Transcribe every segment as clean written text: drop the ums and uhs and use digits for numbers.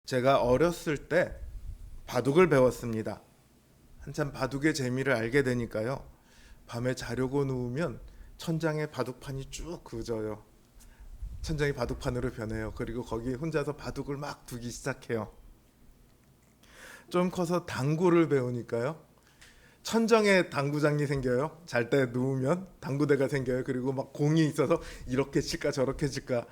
제가 어렸을 때 바둑을 배웠습니다. 한참 바둑의 재미를 알게 되니까요. 밤에 자려고 누우면 천장에 바둑판이 쭉 그어져요. 천장이 바둑판으로 변해요. 그리고 거기 혼자서 바둑을 막 두기 시작해요. 좀 커서 당구를 배우니까요. 천정에 당구장이 생겨요. 잘 때 누우면 당구대가 생겨요. 그리고 막 공이 있어서 이렇게 칠까 저렇게 칠까.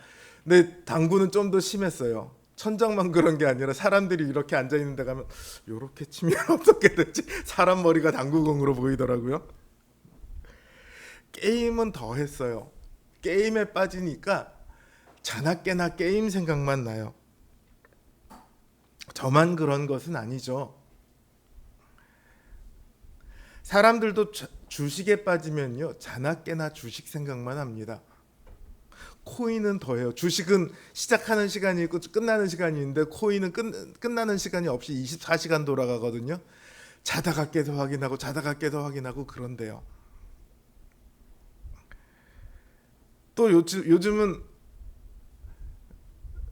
근데 당구는 좀 더 심했어요. 천장만 그런 게 아니라 사람들이 이렇게 앉아 있는 데 가면 이렇게 치면 어떻게 되지? 사람 머리가 당구공으로 보이더라고요. 게임은 더 했어요. 게임에 빠지니까 자나깨나 게임 생각만 나요. 저만 그런 것은 아니죠. 사람들도 주식에 빠지면요 자나깨나 주식 생각만 합니다. 코인은 더해요. 주식은 시작하는 시간이 있고 끝나는 시간이 있는데 코인은 끝나는 시간이 없이 24시간 돌아가거든요. 자다가 깨서 확인하고 자다가 깨서 확인하고 그런데요. 또 요즘은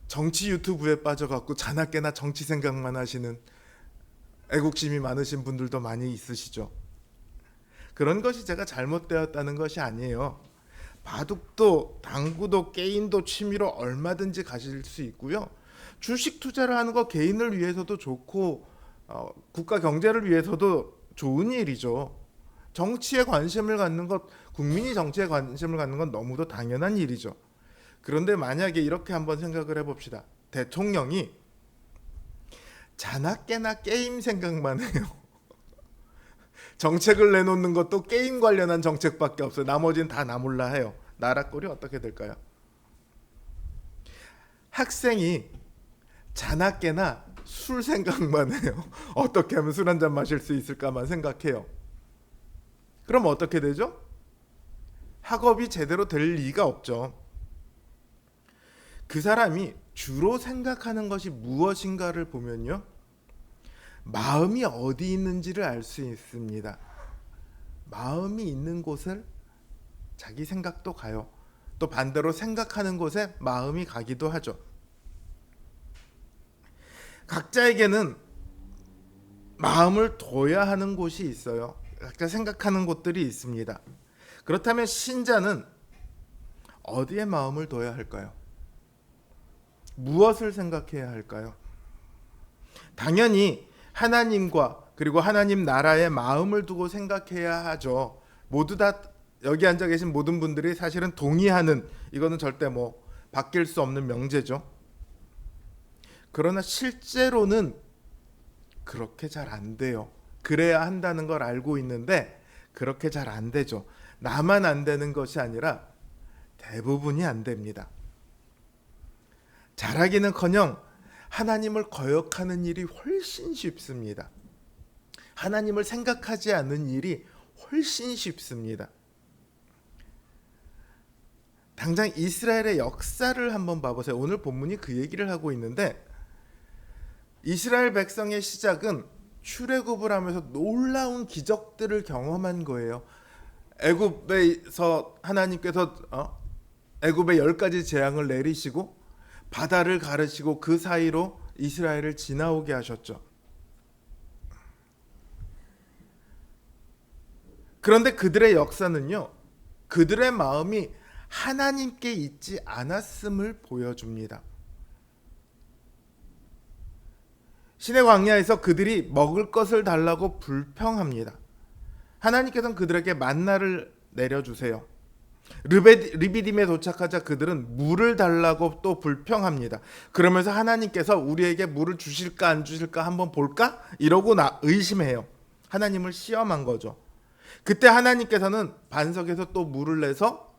정치 유튜브에 빠져갖고 자나깨나 정치 생각만 하시는 애국심이 많으신 분들도 많이 있으시죠. 그런 것이 제가 잘못되었다는 것이 아니에요. 바둑도 당구도 게임도 취미로 얼마든지 가실 수 있고요. 주식 투자를 하는 거 개인을 위해서도 좋고 국가 경제를 위해서도 좋은 일이죠. 정치에 관심을 갖는 것, 국민이 정치에 관심을 갖는 건 너무도 당연한 일이죠. 그런데 만약에 이렇게 한번 생각을 해봅시다. 대통령이 자나깨나 게임 생각만 해요. 정책을 내놓는 것도 게임 관련한 정책밖에 없어요. 나머지는 다 나몰라 해요. 나라 꼴이 어떻게 될까요? 학생이 자나깨나 술 생각만 해요. 어떻게 하면 술 한 잔 마실 수 있을까만 생각해요. 그럼 어떻게 되죠? 학업이 제대로 될 리가 없죠. 그 사람이 주로 생각하는 것이 무엇인가를 보면요. 마음이 어디 있는지를 알 수 있습니다. 마음이 있는 곳을 자기 생각도 가요. 또 반대로 생각하는 곳에 마음이 가기도 하죠. 각자에게는 마음을 둬야 하는 곳이 있어요. 각자 생각하는 곳들이 있습니다. 그렇다면 신자는 어디에 마음을 둬야 할까요? 무엇을 생각해야 할까요? 당연히 하나님과 그리고 하나님 나라에 마음을 두고 생각해야 하죠. 모두 다 여기 앉아 계신 모든 분들이 사실은 동의하는, 이거는 절대 바뀔 수 없는 명제죠. 그러나 실제로는 그렇게 잘 안 돼요. 그래야 한다는 걸 알고 있는데 그렇게 잘 안 되죠. 나만 안 되는 것이 아니라 대부분이 안 됩니다. 잘하기는커녕 하나님을 거역하는 일이 훨씬 쉽습니다. 하나님을 생각하지 않는 일이 훨씬 쉽습니다. 당장 이스라엘의 역사를 한번 봐보세요. 오늘 본문이 그 얘기를 하고 있는데 이스라엘 백성의 시작은 출애굽을 하면서 놀라운 기적들을 경험한 거예요. 애굽에서 하나님께서 애굽에 10가지 재앙을 내리시고 바다를 가르시고 그 사이로 이스라엘을 지나오게 하셨죠. 그런데 그들의 역사는요, 그들의 마음이 하나님께 있지 않았음을 보여줍니다. 신의 광야에서 그들이 먹을 것을 달라고 불평합니다. 하나님께서는 그들에게 만나를 내려주세요. 르비딤에 도착하자 그들은 물을 달라고 또 불평합니다. 그러면서 하나님께서 우리에게 물을 주실까 안 주실까 한번 볼까? 이러고 의심해요. 하나님을 시험한 거죠. 그때 하나님께서는 반석에서 또 물을 내서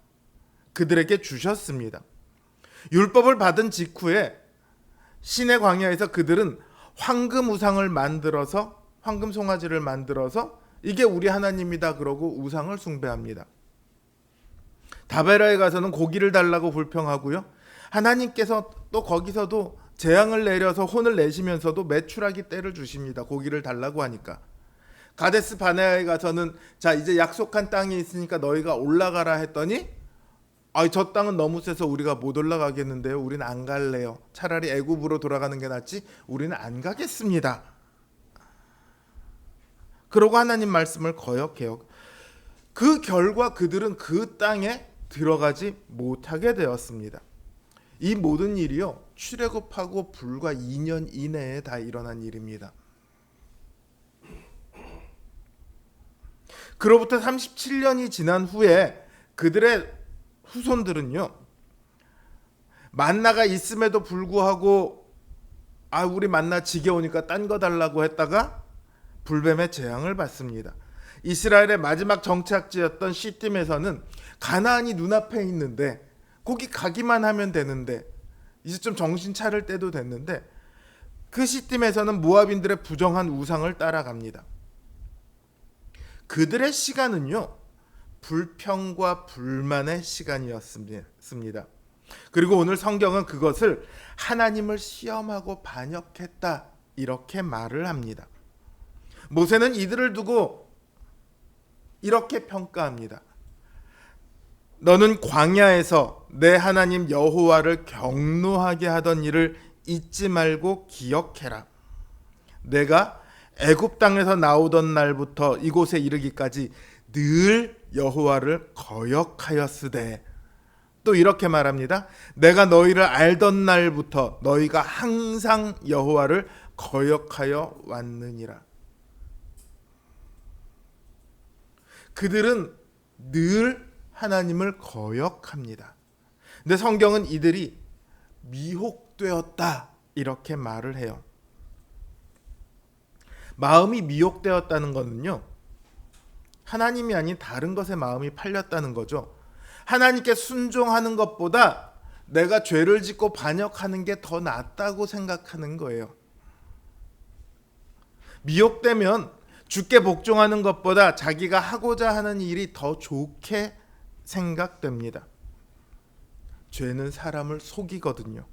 그들에게 주셨습니다. 율법을 받은 직후에 신의 광야에서 그들은 황금 우상을 만들어서, 황금 송아지를 만들어서 이게 우리 하나님이다 그러고 우상을 숭배합니다. 다베라에 가서는 고기를 달라고 불평하고요. 하나님께서 또 거기서도 재앙을 내려서 혼을 내시면서도 메추라기 떼를 주십니다. 고기를 달라고 하니까. 가데스 바네아에 가서는 자 이제 약속한 땅이 있으니까 너희가 올라가라 했더니 저 땅은 너무 세서 우리가 못 올라가겠는데요. 우리는 안 갈래요. 차라리 애굽으로 돌아가는 게 낫지. 우리는 안 가겠습니다. 그러고 하나님 말씀을 거역해요. 그 결과 그들은 그 땅에 들어가지 못하게 되었습니다. 이 모든 일이요, 출애굽하고 불과 2년 이내에 다 일어난 일입니다. 그로부터 37년이 지난 후에 그들의 후손들은요, 만나가 있음에도 불구하고 우리 만나 지겨우니까 딴 거 달라고 했다가 불뱀의 재앙을 받습니다. 이스라엘의 마지막 정착지였던 시딤에서는 가나안이 눈앞에 있는데 거기 가기만 하면 되는데 이제 좀 정신 차릴 때도 됐는데 그 시딤에서는 모압인들의 부정한 우상을 따라갑니다. 그들의 시간은요, 불평과 불만의 시간이었습니다. 그리고 오늘 성경은 그것을 하나님을 시험하고 반역했다 이렇게 말을 합니다. 모세는 이들을 두고 이렇게 평가합니다. 너는 광야에서 내 하나님 여호와를 경노하게 하던 일을 잊지 말고 기억해라. 내가 애굽 땅에서 나오던 날부터 이곳에 이르기까지 늘 여호와를 거역하였으되, 또 이렇게 말합니다. 내가 너희를 알던 날부터 너희가 항상 여호와를 거역하여 왔느니라. 그들은 늘 하나님을 거역합니다. 근데 성경은 이들이 미혹되었다 이렇게 말을 해요. 마음이 미혹되었다는 것은요, 하나님이 아닌 다른 것에 마음이 팔렸다는 거죠. 하나님께 순종하는 것보다 내가 죄를 짓고 반역하는 게 더 낫다고 생각하는 거예요. 미혹되면 주께 복종하는 것보다 자기가 하고자 하는 일이 더 좋게 생각됩니다. 죄는 사람을 속이거든요.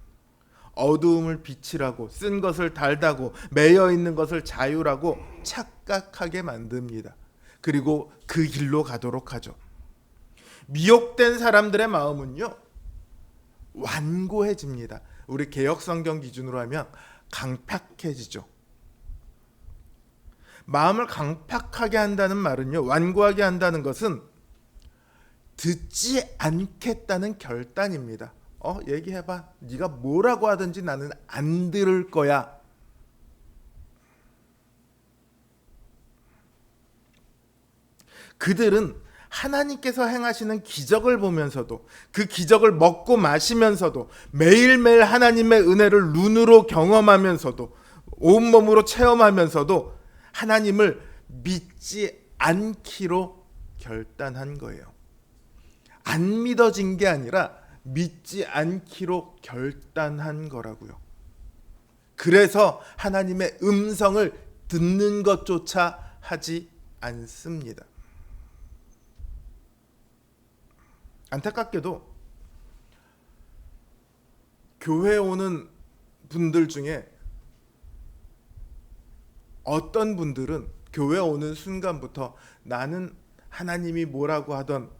어두움을 빛이라고, 쓴 것을 달다고, 매여 있는 것을 자유라고 착각하게 만듭니다. 그리고 그 길로 가도록 하죠. 미혹된 사람들의 마음은요, 완고해집니다. 우리 개역성경 기준으로 하면 강팍해지죠. 마음을 강팍하게 한다는 말은요, 완고하게 한다는 것은 듣지 않겠다는 결단입니다. 얘기해봐. 네가 뭐라고 하든지 나는 안 들을 거야. 그들은 하나님께서 행하시는 기적을 보면서도, 그 기적을 먹고 마시면서도, 매일매일 하나님의 은혜를 눈으로 경험하면서도, 온몸으로 체험하면서도 하나님을 믿지 않기로 결단한 거예요. 안 믿어진 게 아니라 믿지 않기로 결단한 거라고요. 그래서 하나님의 음성을 듣는 것조차 하지 않습니다. 안타깝게도 교회에 오는 분들 중에 어떤 분들은 교회 오는 순간부터 나는 하나님이 뭐라고 하던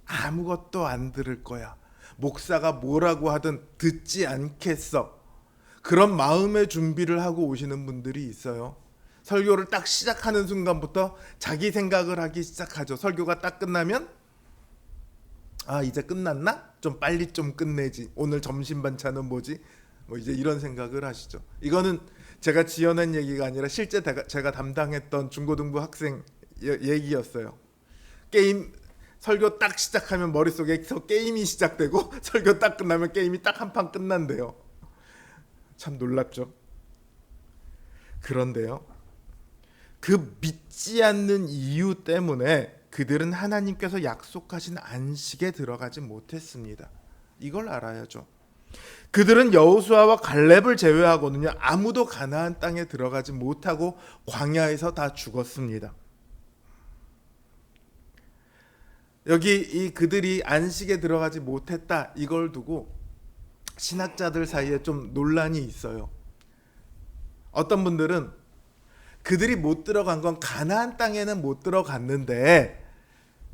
아무것도 안 들을 거야. 목사가 뭐라고 하든 듣지 않겠어. 그런 마음의 준비를 하고 오시는 분들이 있어요. 설교를 딱 시작하는 순간부터 자기 생각을 하기 시작하죠. 설교가 딱 끝나면 이제 끝났나? 좀 빨리 좀 끝내지. 오늘 점심 반찬은 뭐지? 이제 이런 생각을 하시죠. 이거는 제가 지어낸 얘기가 아니라 실제 제가 담당했던 중고등부 학생 얘기였어요. 게임 설교 딱 시작하면 머릿속에서 게임이 시작되고 설교 딱 끝나면 게임이 딱 한 판 끝난대요. 참 놀랍죠. 그런데요, 그 믿지 않는 이유 때문에 그들은 하나님께서 약속하신 안식에 들어가지 못했습니다. 이걸 알아야죠. 그들은 여호수아와 갈렙을 제외하고는요, 아무도 가나안 땅에 들어가지 못하고 광야에서 다 죽었습니다. 여기 그들이 안식에 들어가지 못했다 이걸 두고 신학자들 사이에 좀 논란이 있어요. 어떤 분들은 그들이 못 들어간 건 가나안 땅에는 못 들어갔는데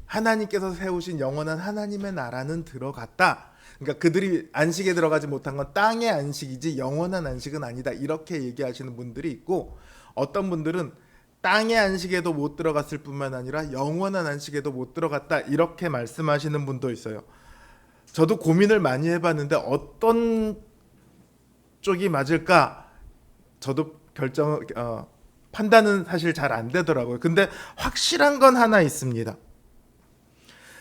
하나님께서 세우신 영원한 하나님의 나라는 들어갔다. 그러니까 그들이 안식에 들어가지 못한 건 땅의 안식이지 영원한 안식은 아니다. 이렇게 얘기하시는 분들이 있고, 어떤 분들은 땅의 안식에도 못 들어갔을 뿐만 아니라 영원한 안식에도 못 들어갔다. 이렇게 말씀하시는 분도 있어요. 저도 고민을 많이 해봤는데 어떤 쪽이 맞을까? 저도 판단은 사실 잘 안 되더라고요. 근데 확실한 건 하나 있습니다.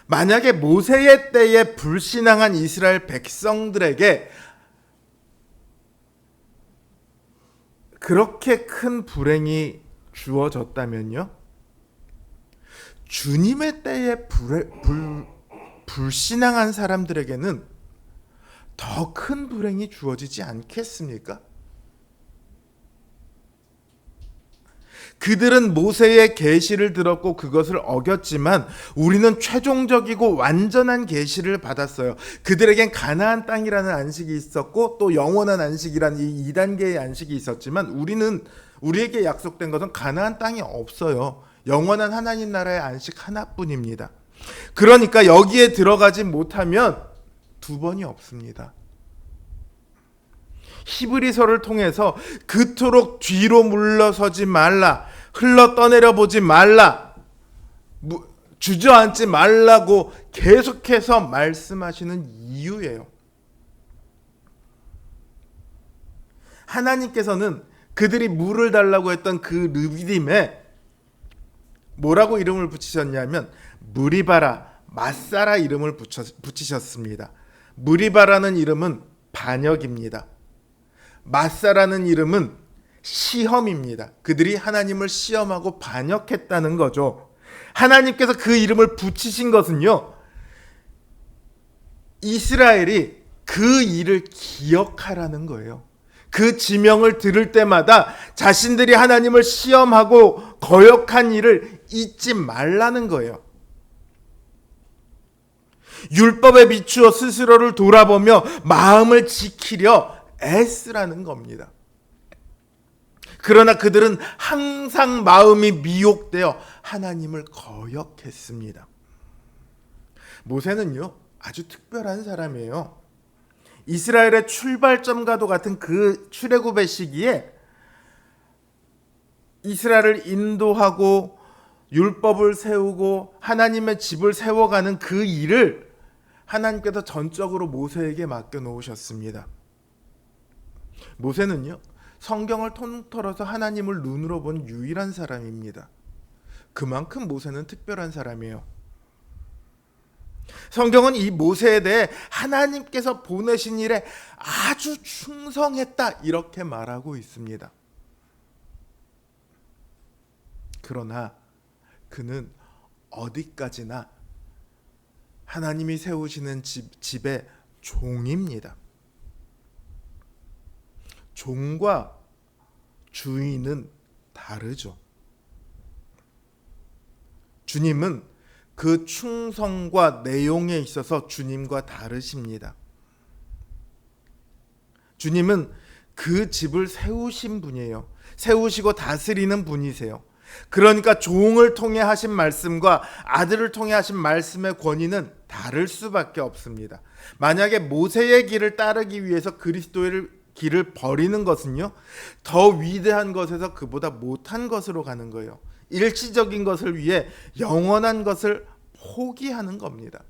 만약에 모세의 때에 불신앙한 이스라엘 백성들에게 그렇게 큰 불행이 주어졌다면요, 주님의 때에 불신앙한 사람들에게는 더 큰 불행이 주어지지 않겠습니까? 그들은 모세의 계시를 들었고 그것을 어겼지만 우리는 최종적이고 완전한 계시를 받았어요. 그들에겐 가나안 땅이라는 안식이 있었고 또 영원한 안식이라는 이 2단계의 안식이 있었지만 우리에게 약속된 것은 가나안 땅이 없어요. 영원한 하나님 나라의 안식 하나뿐입니다. 그러니까 여기에 들어가지 못하면 두 번이 없습니다. 히브리서를 통해서 그토록 뒤로 물러서지 말라, 흘러 떠내려 보지 말라, 주저앉지 말라고 계속해서 말씀하시는 이유예요. 하나님께서는 그들이 물을 달라고 했던 그 르비딤에 뭐라고 이름을 붙이셨냐면 무리바라, 마사라 이름을 붙이셨습니다. 무리바라는 이름은 반역입니다. 마사라는 이름은 시험입니다. 그들이 하나님을 시험하고 반역했다는 거죠. 하나님께서 그 이름을 붙이신 것은요, 이스라엘이 그 일을 기억하라는 거예요. 그 지명을 들을 때마다 자신들이 하나님을 시험하고 거역한 일을 잊지 말라는 거예요. 율법에 비추어 스스로를 돌아보며 마음을 지키려 애쓰라는 겁니다. 그러나 그들은 항상 마음이 미혹되어 하나님을 거역했습니다. 모세는요, 아주 특별한 사람이에요. 이스라엘의 출발점과도 같은 그 출애굽의 시기에 이스라엘을 인도하고 율법을 세우고 하나님의 집을 세워가는 그 일을 하나님께서 전적으로 모세에게 맡겨놓으셨습니다. 모세는요, 성경을 통틀어서 하나님을 눈으로 본 유일한 사람입니다. 그만큼 모세는 특별한 사람이에요. 성경은 이 모세에 대해 하나님께서 보내신 일에 아주 충성했다 이렇게 말하고 있습니다. 그러나 그는 어디까지나 하나님이 세우시는 집의 종입니다. 종과 주인은 다르죠. 주님은 그 충성과 내용에 있어서 주님과 다르십니다. 주님은 그 집을 세우신 분이에요. 세우시고 다스리는 분이세요. 그러니까 종을 통해 하신 말씀과 아들을 통해 하신 말씀의 권위는 다를 수밖에 없습니다. 만약에 모세의 길을 따르기 위해서 그리스도의 길을 버리는 것은요, 더 위대한 것에서 그보다 못한 것으로 가는 거예요. 일시적인 것을 위해 영원한 것을 포기하는 겁니다.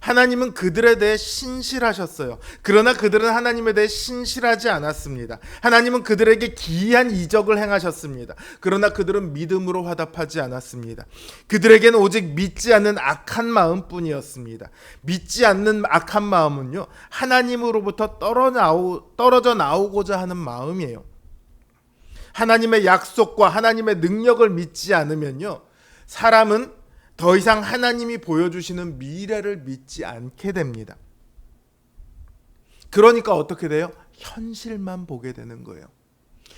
하나님은 그들에 대해 신실하셨어요. 그러나 그들은 하나님에 대해 신실하지 않았습니다. 하나님은 그들에게 기이한 이적을 행하셨습니다. 그러나 그들은 믿음으로 화답하지 않았습니다. 그들에게는 오직 믿지 않는 악한 마음뿐이었습니다. 믿지 않는 악한 마음은요, 하나님으로부터 떨어져 나오고자 하는 마음이에요. 하나님의 약속과 하나님의 능력을 믿지 않으면요, 사람은 더 이상 하나님이 보여주시는 미래를 믿지 않게 됩니다. 그러니까 어떻게 돼요? 현실만 보게 되는 거예요.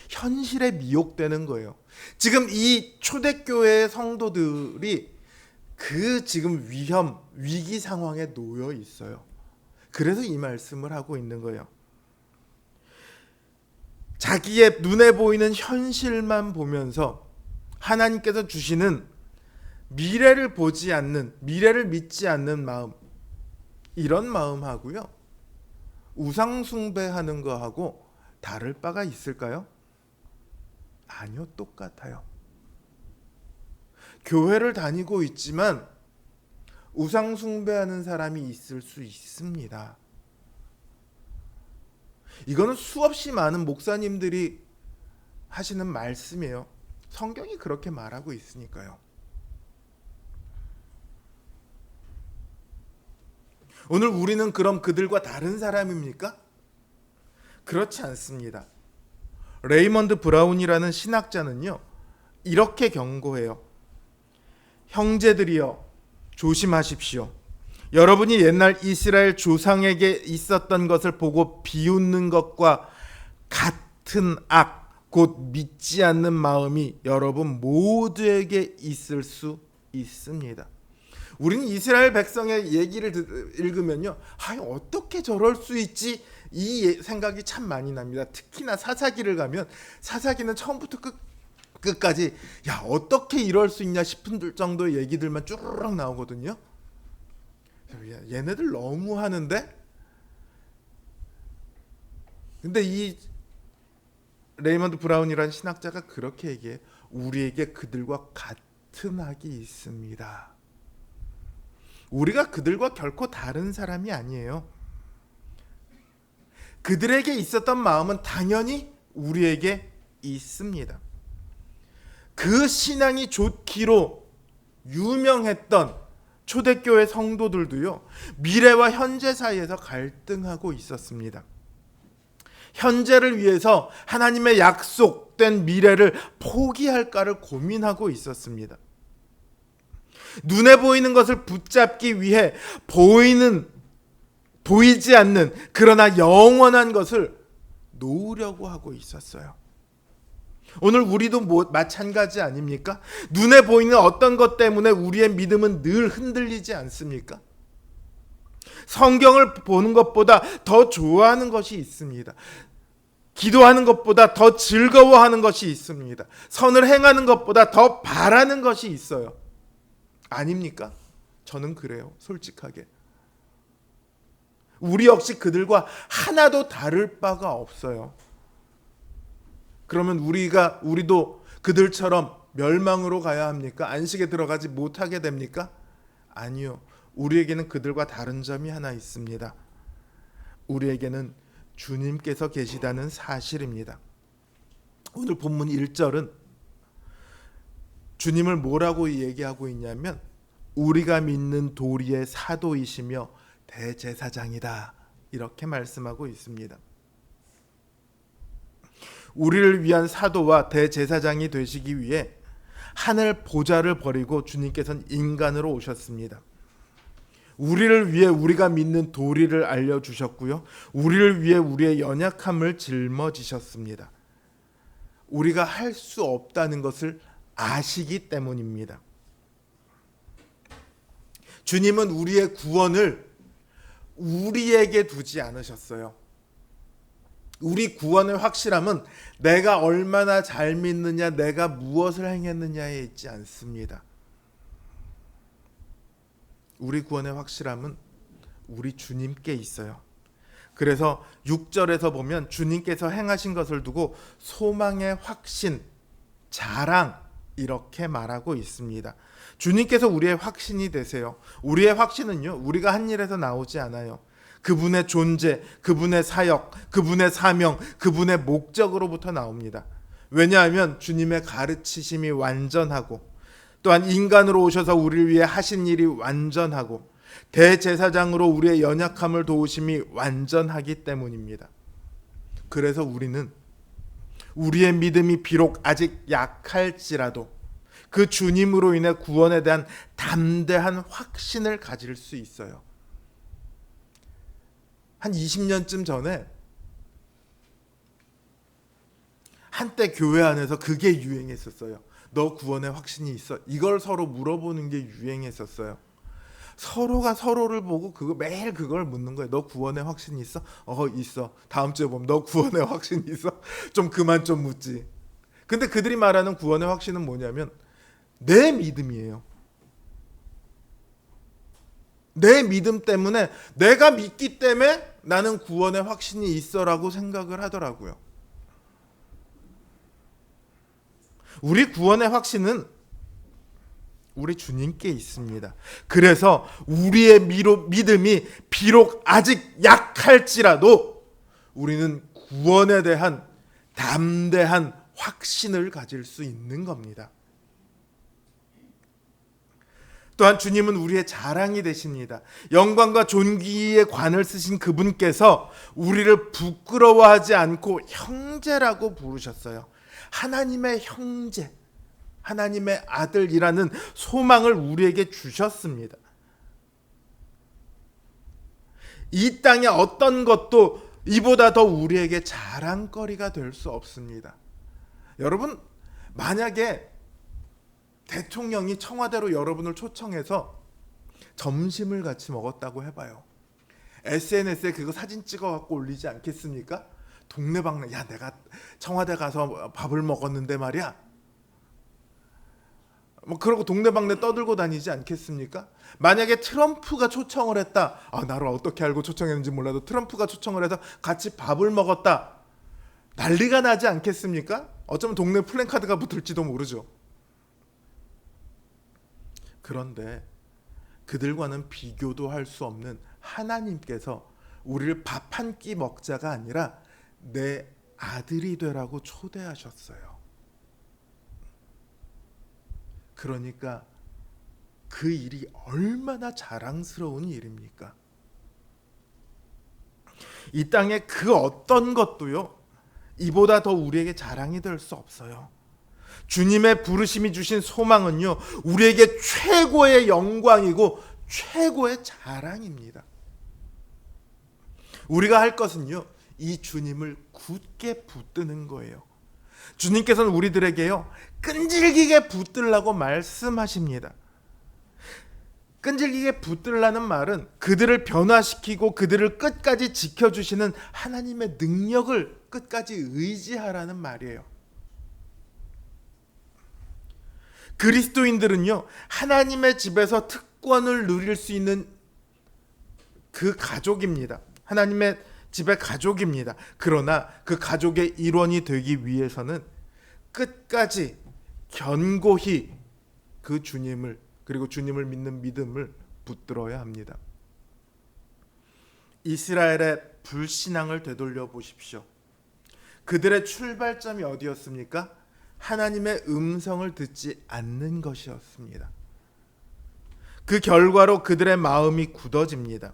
현실에 미혹되는 거예요. 지금 이 초대교회의 성도들이 그 지금 위기 상황에 놓여 있어요. 그래서 이 말씀을 하고 있는 거예요. 자기의 눈에 보이는 현실만 보면서 하나님께서 주시는 미래를 보지 않는, 미래를 믿지 않는 마음, 이런 마음하고요, 우상 숭배하는 거하고 다를 바가 있을까요? 아니요, 똑같아요. 교회를 다니고 있지만 우상 숭배하는 사람이 있을 수 있습니다. 이거는 수없이 많은 목사님들이 하시는 말씀이에요. 성경이 그렇게 말하고 있으니까요. 오늘 우리는 그럼 그들과 다른 사람입니까? 그렇지 않습니다. 레이먼드 브라운이라는 신학자는요, 이렇게 경고해요. 형제들이여, 조심하십시오. 여러분이 옛날 이스라엘 조상에게 있었던 것을 보고 비웃는 것과 같은 악, 곧 믿지 않는 마음이 여러분 모두에게 있을 수 있습니다. 우리는 이스라엘 백성의 얘기를 읽으면요, 어떻게 저럴 수 있지? 이 생각이 참 많이 납니다. 특히나 사사기를 가면 사사기는 처음부터 끝까지 어떻게 이럴 수 있냐 싶은 정도의 얘기들만 쭈르륵 나오거든요. 얘네들 너무 하는데? 근데 이 레이먼드 브라운이라는 신학자가 그렇게 얘기해. 우리에게 그들과 같은 악이 있습니다. 우리가 그들과 결코 다른 사람이 아니에요. 그들에게 있었던 마음은 당연히 우리에게 있습니다. 그 신앙이 좋기로 유명했던 초대교회 성도들도요, 미래와 현재 사이에서 갈등하고 있었습니다. 현재를 위해서 하나님의 약속된 미래를 포기할까를 고민하고 있었습니다. 눈에 보이는 것을 붙잡기 위해 보이지 않는, 그러나 영원한 것을 놓으려고 하고 있었어요. 오늘 우리도 마찬가지 아닙니까? 눈에 보이는 어떤 것 때문에 우리의 믿음은 늘 흔들리지 않습니까? 성경을 보는 것보다 더 좋아하는 것이 있습니다. 기도하는 것보다 더 즐거워하는 것이 있습니다. 선을 행하는 것보다 더 바라는 것이 있어요. 아닙니까? 저는 그래요, 솔직하게. 우리 역시 그들과 하나도 다를 바가 없어요. 그러면 우리도 그들처럼 멸망으로 가야 합니까? 안식에 들어가지 못하게 됩니까? 아니요. 우리에게는 그들과 다른 점이 하나 있습니다. 우리에게는 주님께서 계시다는 사실입니다. 오늘 본문 1절은 주님을 뭐라고 얘기하고 있냐면, 우리가 믿는 도리의 사도이시며 대제사장이다, 이렇게 말씀하고 있습니다. 우리를 위한 사도와 대제사장이 되시기 위해 하늘 보좌를 버리고 주님께서는 인간으로 오셨습니다. 우리를 위해 우리가 믿는 도리를 알려주셨고요, 우리를 위해 우리의 연약함을 짊어지셨습니다. 우리가 할 수 없다는 것을 아시기 때문입니다. 주님은 우리의 구원을 우리에게 두지 않으셨어요. 우리 구원의 확실함은 내가 얼마나 잘 믿느냐, 내가 무엇을 행했느냐에 있지 않습니다. 우리 구원의 확실함은 우리 주님께 있어요. 그래서 6절에서 보면 주님께서 행하신 것을 두고 소망의 확신, 자랑, 이렇게 말하고 있습니다. 주님께서 우리의 확신이 되세요. 우리의 확신은요, 우리가 한 일에서 나오지 않아요. 그분의 존재, 그분의 사역, 그분의 사명, 그분의 목적으로부터 나옵니다. 왜냐하면 주님의 가르치심이 완전하고, 또한 인간으로 오셔서 우리를 위해 하신 일이 완전하고, 대제사장으로 우리의 연약함을 도우심이 완전하기 때문입니다. 그래서 우리는 우리의 믿음이 비록 아직 약할지라도 그 주님으로 인해 구원에 대한 담대한 확신을 가질 수 있어요. 한 20년쯤 전에 한때 교회 안에서 그게 유행했었어요. 너 구원의 확신이 있어? 이걸 서로 물어보는 게 유행했었어요. 서로가 서로를 보고 매일 그걸 묻는 거예요. 너 구원의 확신이 있어? 있어. 다음 주에 보면 너 구원의 확신이 있어? 좀 그만 좀 묻지. 근데 그들이 말하는 구원의 확신은 뭐냐면 내 믿음이에요. 내 믿음 때문에, 내가 믿기 때문에 나는 구원의 확신이 있어라고 생각을 하더라고요. 우리 구원의 확신은 우리 주님께 있습니다. 그래서 우리의 믿음이 비록 아직 약할지라도 우리는 구원에 대한 담대한 확신을 가질 수 있는 겁니다. 또한 주님은 우리의 자랑이 되십니다. 영광과 존귀의 관을 쓰신 그분께서 우리를 부끄러워하지 않고 형제라고 부르셨어요. 하나님의 형제, 하나님의 아들이라는 소망을 우리에게 주셨습니다. 이 땅의 어떤 것도 이보다 더 우리에게 자랑거리가 될 수 없습니다. 여러분, 만약에 대통령이 청와대로 여러분을 초청해서 점심을 같이 먹었다고 해봐요. SNS에 그거 사진 찍어갖고 올리지 않겠습니까? 동네방네, 야 내가 청와대 가서 밥을 먹었는데 말이야. 뭐 그러고 동네방네 떠들고 다니지 않겠습니까? 만약에 트럼프가 초청을 했다. 나를 어떻게 알고 초청했는지 몰라도 트럼프가 초청을 해서 같이 밥을 먹었다. 난리가 나지 않겠습니까? 어쩌면 동네 플랜카드가 붙을지도 모르죠. 그런데 그들과는 비교도 할 수 없는 하나님께서 우리를 밥 한 끼 먹자가 아니라 내 아들이 되라고 초대하셨어요. 그러니까 그 일이 얼마나 자랑스러운 일입니까? 이 땅의 그 어떤 것도요, 이보다 더 우리에게 자랑이 될 수 없어요. 주님의 부르심이 주신 소망은요, 우리에게 최고의 영광이고 최고의 자랑입니다. 우리가 할 것은요, 이 주님을 굳게 붙드는 거예요. 주님께서는 우리들에게요, 끈질기게 붙들라고 말씀하십니다. 끈질기게 붙들라는 말은 그들을 변화시키고 그들을 끝까지 지켜주시는 하나님의 능력을 끝까지 의지하라는 말이에요. 그리스도인들은요, 하나님의 집에서 특권을 누릴 수 있는 그 가족입니다. 하나님의 집의 가족입니다. 그러나 그 가족의 일원이 되기 위해서는 끝까지 견고히 그 주님을, 그리고 주님을 믿는 믿음을 붙들어야 합니다. 이스라엘의 불신앙을 되돌려 보십시오. 그들의 출발점이 어디였습니까? 하나님의 음성을 듣지 않는 것이었습니다. 그 결과로 그들의 마음이 굳어집니다.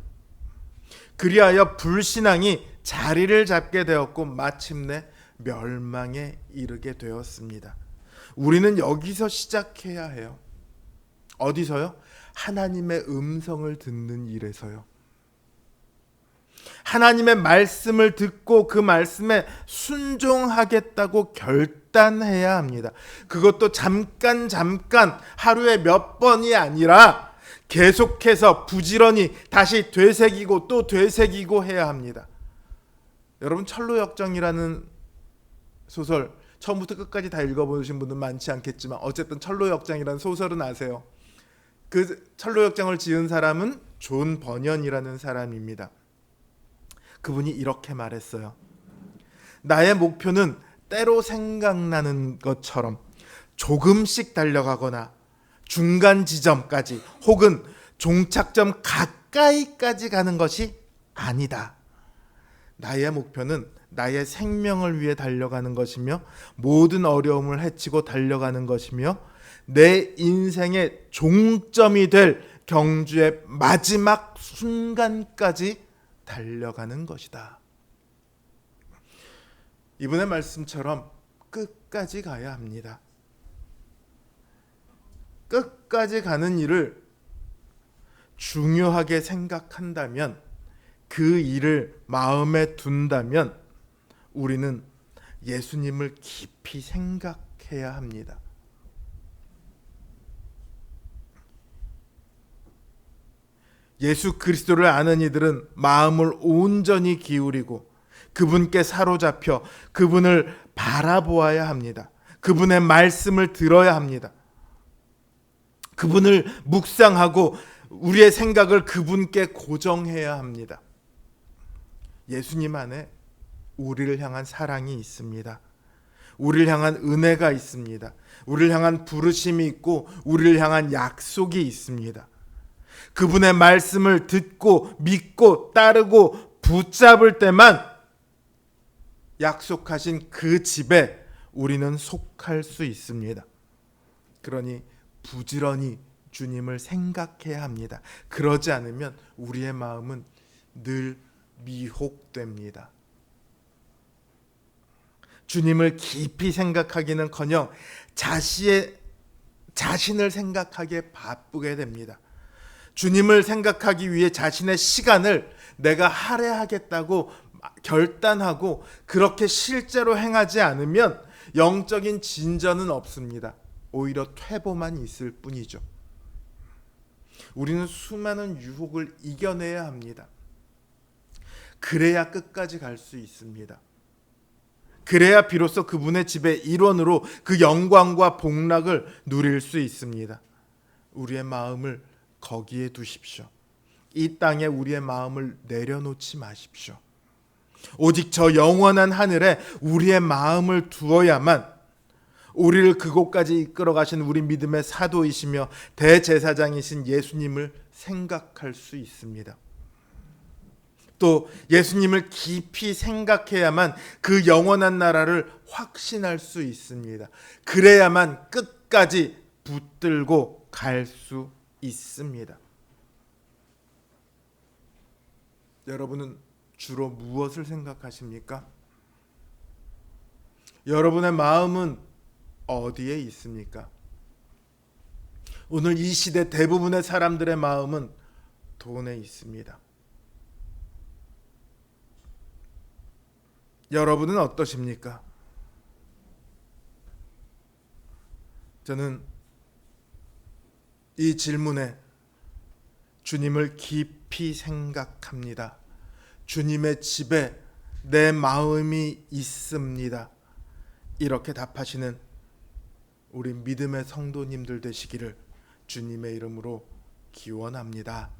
그리하여 불신앙이 자리를 잡게 되었고 마침내 멸망에 이르게 되었습니다. 우리는 여기서 시작해야 해요. 어디서요? 하나님의 음성을 듣는 일에서요. 하나님의 말씀을 듣고 그 말씀에 순종하겠다고 결단해야 합니다. 그것도 잠깐 하루에 몇 번이 아니라 계속해서 부지런히 다시 되새기고 또 되새기고 해야 합니다. 여러분, 철로역정이라는 소설 처음부터 끝까지 다 읽어보신 분은 많지 않겠지만 어쨌든 철로역정이라는 소설은 아세요. 그 철로역정을 지은 사람은 존 버년이라는 사람입니다. 그분이 이렇게 말했어요. 나의 목표는 때로 생각나는 것처럼 조금씩 달려가거나 중간 지점까지 혹은 종착점 가까이까지 가는 것이 아니다. 나의 목표는 나의 생명을 위해 달려가는 것이며 모든 어려움을 헤치고 달려가는 것이며 내 인생의 종점이 될 경주의 마지막 순간까지 달려가는 것이다. 이분의 말씀처럼 끝까지 가야 합니다. 끝까지 가는 일을 중요하게 생각한다면, 그 일을 마음에 둔다면 우리는 예수님을 깊이 생각해야 합니다. 예수 그리스도를 아는 이들은 마음을 온전히 기울이고 그분께 사로잡혀 그분을 바라보아야 합니다. 그분의 말씀을 들어야 합니다. 그분을 묵상하고 우리의 생각을 그분께 고정해야 합니다. 예수님 안에 우리를 향한 사랑이 있습니다. 우리를 향한 은혜가 있습니다. 우리를 향한 부르심이 있고 우리를 향한 약속이 있습니다. 그분의 말씀을 듣고 믿고 따르고 붙잡을 때만 약속하신 그 집에 우리는 속할 수 있습니다. 그러니 부지런히 주님을 생각해야 합니다. 그러지 않으면 우리의 마음은 늘 미혹됩니다. 주님을 깊이 생각하기는커녕 자신을 생각하기에 바쁘게 됩니다. 주님을 생각하기 위해 자신의 시간을 내가 할애하겠다고 결단하고 그렇게 실제로 행하지 않으면 영적인 진전은 없습니다. 오히려 퇴보만 있을 뿐이죠. 우리는 수많은 유혹을 이겨내야 합니다. 그래야 끝까지 갈 수 있습니다. 그래야 비로소 그분의 집의 일원으로 그 영광과 복락을 누릴 수 있습니다. 우리의 마음을 거기에 두십시오. 이 땅에 우리의 마음을 내려놓지 마십시오. 오직 저 영원한 하늘에 우리의 마음을 두어야만 우리를 그곳까지 이끌어 가신 우리 믿음의 사도이시며 대제사장이신 예수님을 생각할 수 있습니다. 또 예수님을 깊이 생각해야만 그 영원한 나라를 확신할 수 있습니다. 그래야만 끝까지 붙들고 갈 수 있습니다. 여러분은 주로 무엇을 생각하십니까? 여러분의 마음은 어디에 있습니까? 오늘 이 시대 대부분의 사람들의 마음은 돈에 있습니다. 여러분은 어떠십니까? 저는 이 질문에 주님을 깊이 생각합니다. 주님의 집에 내 마음이 있습니다. 이렇게 답하시는 우리 믿음의 성도님들 되시기를 주님의 이름으로 기원합니다.